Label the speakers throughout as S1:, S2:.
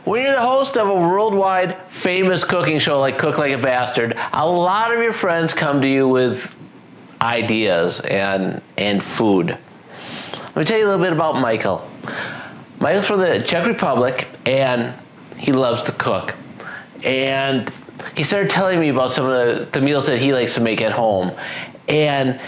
S1: When you're the host of a worldwide famous cooking show like Cook Like a Bastard, a lot of your friends come to you with ideas and food. Let me tell you a little bit about Michael. Michael's from the Czech Republic, and he loves to cook. And he started telling me about some of the meals that he likes to make at home. And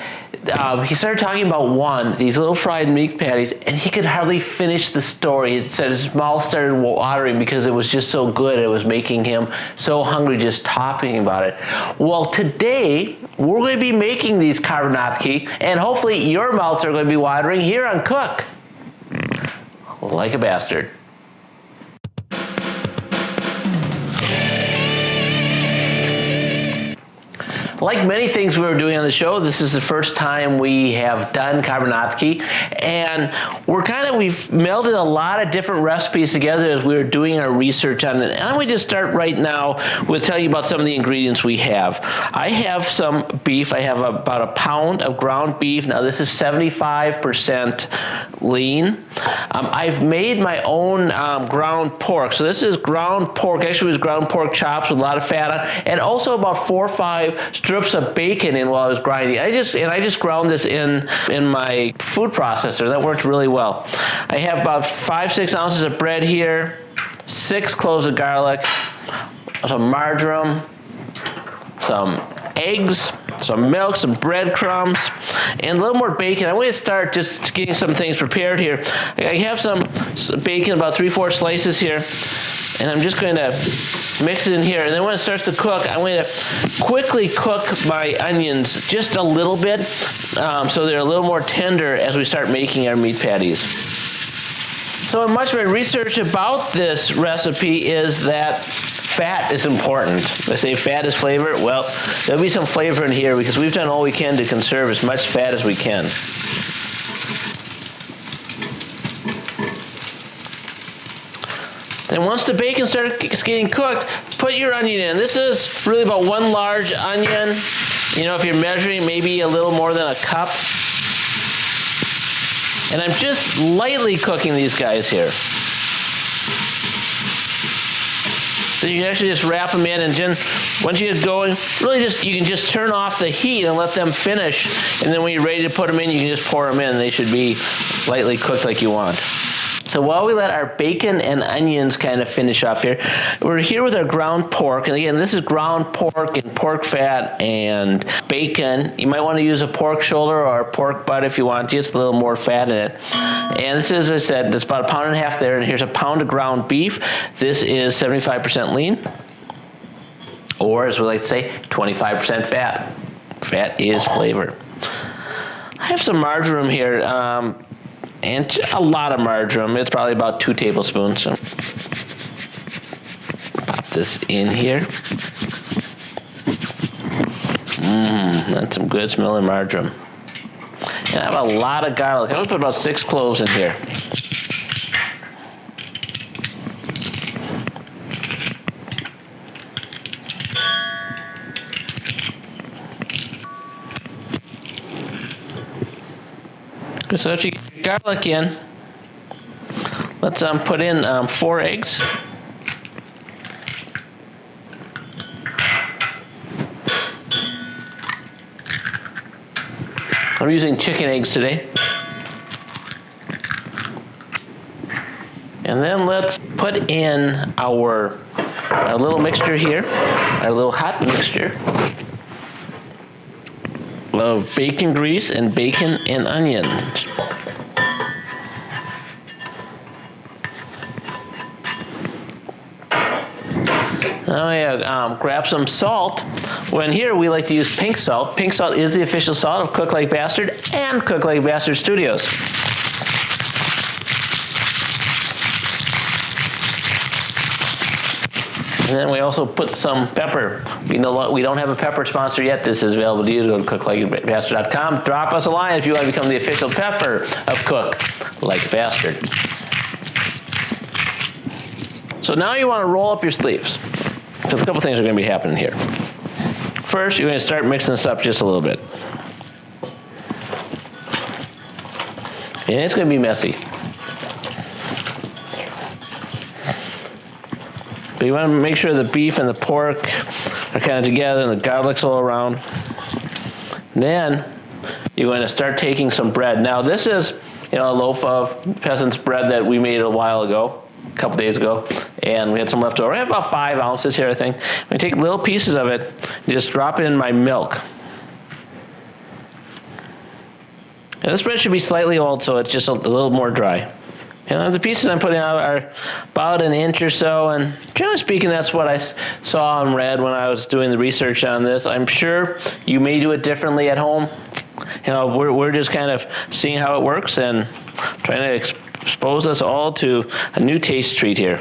S1: he started talking about these little fried meat patties, and he could hardly finish the story. He said his mouth started watering because it was just so good. It was making him so hungry just talking about it. Well, today, we're going to be making these Karbanatky, and hopefully your mouths are going to be watering here on Cook Like a Bastard. Like many things we were doing on the show, this is the first time we have done Karbanatky, and we've melded a lot of different recipes together as we were doing our research on it. And we just start right now with telling you about some of the ingredients we have. I have some beef. I have about a pound of ground beef. Now this is 75% lean. I've made my own ground pork. So this is ground pork. Actually, it was ground pork chops with a lot of fat on, and also about 4 or 5 strips of bacon in while I was grinding. I just ground this in my food processor. That worked really well. I have about 5-6 ounces of bread here, 6 cloves of garlic, some marjoram, some eggs, some milk, some breadcrumbs, and a little more bacon. I'm going to start just getting some things prepared here. I have some bacon, about 3-4 slices here, and I'm just going to mix it in here. And then when it starts to cook, I'm going to quickly cook my onions just a little bit so they're a little more tender as we start making our meat patties. So much of my research about this recipe is that fat is important. They say fat is flavor. Well, there'll be some flavor in here because we've done all we can to conserve as much fat as we can. Then once the bacon starts getting cooked, put your onion in. This is really about 1 large onion. You know, if you're measuring, maybe a little more than a cup. And I'm just lightly cooking these guys here. So you can actually just wrap them in, and then once you get going, really you can just turn off the heat and let them finish. And then when you're ready to put them in, you can just pour them in. They should be lightly cooked like you want. So while we let our bacon and onions kind of finish off here, we're here with our ground pork. And again, this is ground pork and pork fat and bacon. You might want to use a pork shoulder or a pork butt if you want, just a little more fat in it. And this is, as I said, it's about 1.5 pounds there. And here's a pound of ground beef. This is 75% lean, or as we like to say, 25% fat. Fat is flavor. I have some marjoram here. And a lot of marjoram. It's probably about 2 tablespoons. So pop this in here. That's some good smelling marjoram. And I have a lot of garlic. I'm going to put about 6 cloves in here. So if you get garlic in, let's put in 4 eggs. I'm using chicken eggs today. And then let's put in our little mixture here, our little hot mixture of bacon grease and bacon and onions. Now grab some salt. When here we like to use pink salt. Pink salt is the official salt of Cook Like Bastard and Cook Like Bastard Studios. And then we also put some pepper. We don't have a pepper sponsor yet. This is available to you. Go to cooklikeabastard.com. Drop us a line if you want to become the official pepper of Cook Like Bastard. So now you want to roll up your sleeves. So a couple things are going to be happening here. First, you're going to start mixing this up just a little bit. And it's going to be messy. But you want to make sure the beef and the pork are kind of together and the garlic's all around. Then you're going to start taking some bread. Now this is, a loaf of peasant's bread that we made a while ago, a couple days ago, and we had some left over. I have about 5 ounces here, I think. I'm going to take little pieces of it and just drop it in my milk. And this bread should be slightly old, so it's just a little more dry. And the pieces I'm putting out are about an inch or so, and generally speaking, that's what I saw and read when I was doing the research on this. I'm sure you may do it differently at home. We're just kind of seeing how it works and trying to expose us all to a new taste treat here.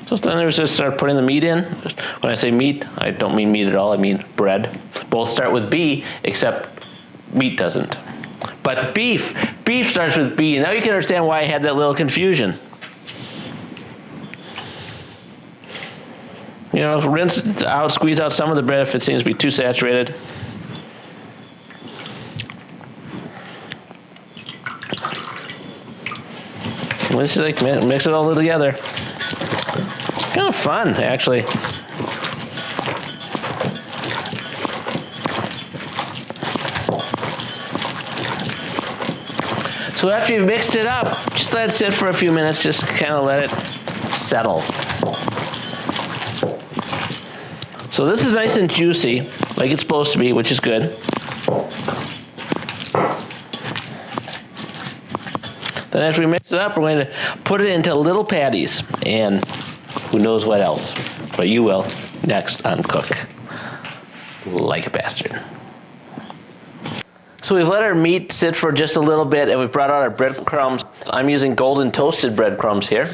S1: So then there's just start putting the meat in. When I say meat, I don't mean meat at all, I mean bread. Both start with B, except meat doesn't. But beef starts with B. Now you can understand why I had that little confusion. Rinse it out, squeeze out some of the bread if it seems to be too saturated. Let's just mix it all together. Kind of fun, actually. So after you've mixed it up, just let it sit for a few minutes, just kind of let it settle. So this is nice and juicy, like it's supposed to be, which is good. Then after we mix it up, we're going to put it into little patties, and who knows what else, but you will next on Cook Like a Bastard. So we've let our meat sit for just a little bit, and we've brought out our breadcrumbs. I'm using golden toasted breadcrumbs here.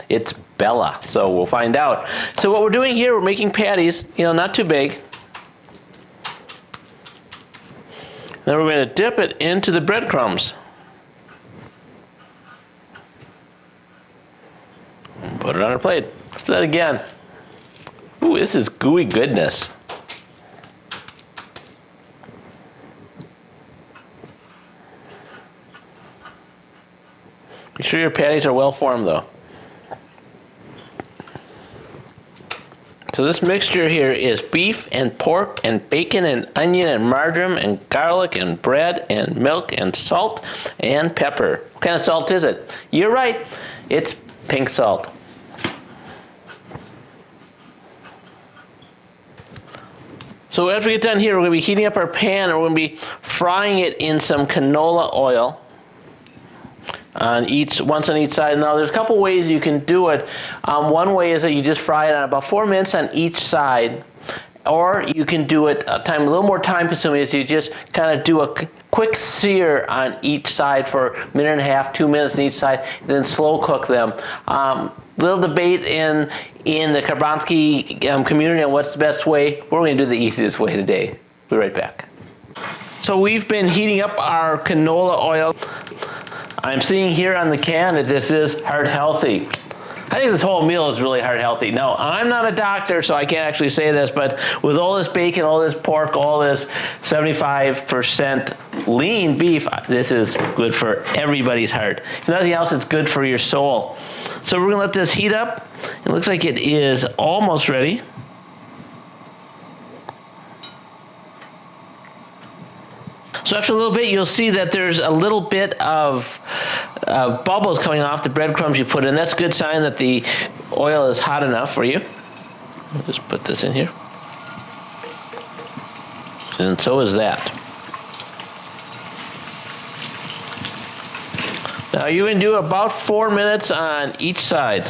S1: It's Bella, so we'll find out. So what we're doing here, we're making patties, not too big. Then we're going to dip it into the breadcrumbs. And put it on our plate. Let's do that again. Ooh, this is gooey goodness. Make sure your patties are well formed though. So this mixture here is beef and pork and bacon and onion and marjoram and garlic and bread and milk and salt and pepper. What kind of salt is it? You're right, it's pink salt. So after we get done here, we're going to be heating up our pan, and we're going to be frying it in some canola oil. Once on each side. Now there's a couple ways you can do it. One way is that you just fry it on about 4 minutes on each side, or you can do it a little more time consuming, is you just kind of do a quick sear on each side for a minute and a half, 2 minutes on each side, and then slow cook them. Little debate in the Karbanatky community on what's the best way. We're going to do the easiest way today. Be right back. So we've been heating up our canola oil. I'm seeing here on the can that this is heart healthy. I think this whole meal is really heart healthy. Now, I'm not a doctor, so I can't actually say this, but with all this bacon, all this pork, all this 75% lean beef, this is good for everybody's heart. If nothing else, it's good for your soul. So we're gonna let this heat up. It looks like it is almost ready. So after a little bit, you'll see that there's a little bit of bubbles coming off the breadcrumbs you put in. That's a good sign that the oil is hot enough for you. I'll just put this in here. And so is that. Now you're going to do about 4 minutes on each side.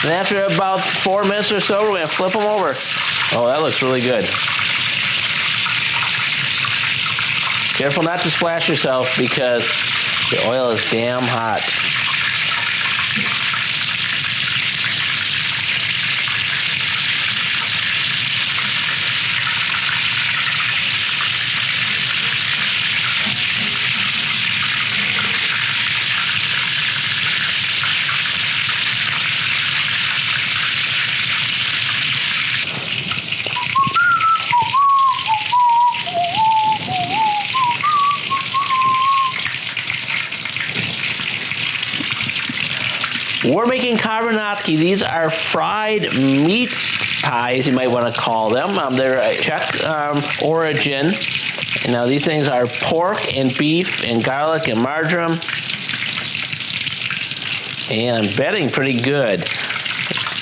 S1: And after about 4 minutes or so, we're going to flip them over. Oh, that looks really good. Careful not to splash yourself because the oil is damn hot. We're making Karbanatky. These are fried meat pies, you might want to call them. They're Czech origin. And now these things are pork and beef and garlic and marjoram. And I'm betting pretty good.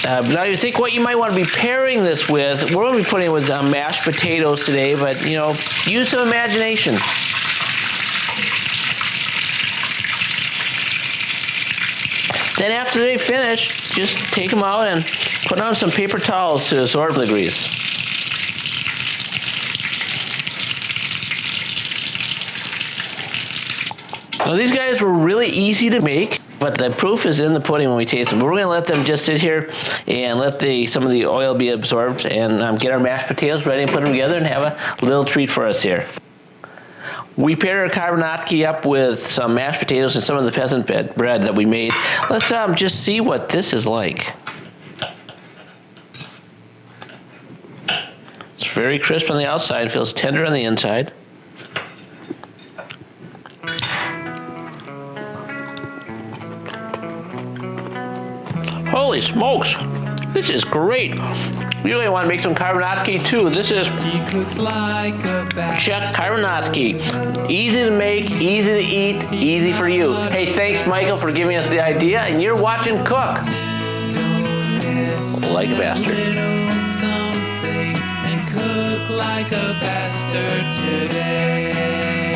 S1: Now you think what you might want to be pairing this with, we're going to be putting it with mashed potatoes today, but you know, use some imagination. Then after they finish, just take them out and put on some paper towels to absorb the grease. Now these guys were really easy to make, but the proof is in the pudding when we taste them. We're going to let them just sit here and let some of the oil be absorbed and get our mashed potatoes ready and put them together and have a little treat for us here. We paired our Karbanatky up with some mashed potatoes and some of the peasant bread that we made. Let's just see what this is like. It's very crisp on the outside, feels tender on the inside. Holy smokes, this is great. You really want to make some Karbanatky too. This is Czech Karbanatky. Easy to make, easy to eat, easy for you. Hey, thanks Michael for giving us the idea, and you're watching Cook Like a Bastard.
S2: And cook like a bastard today.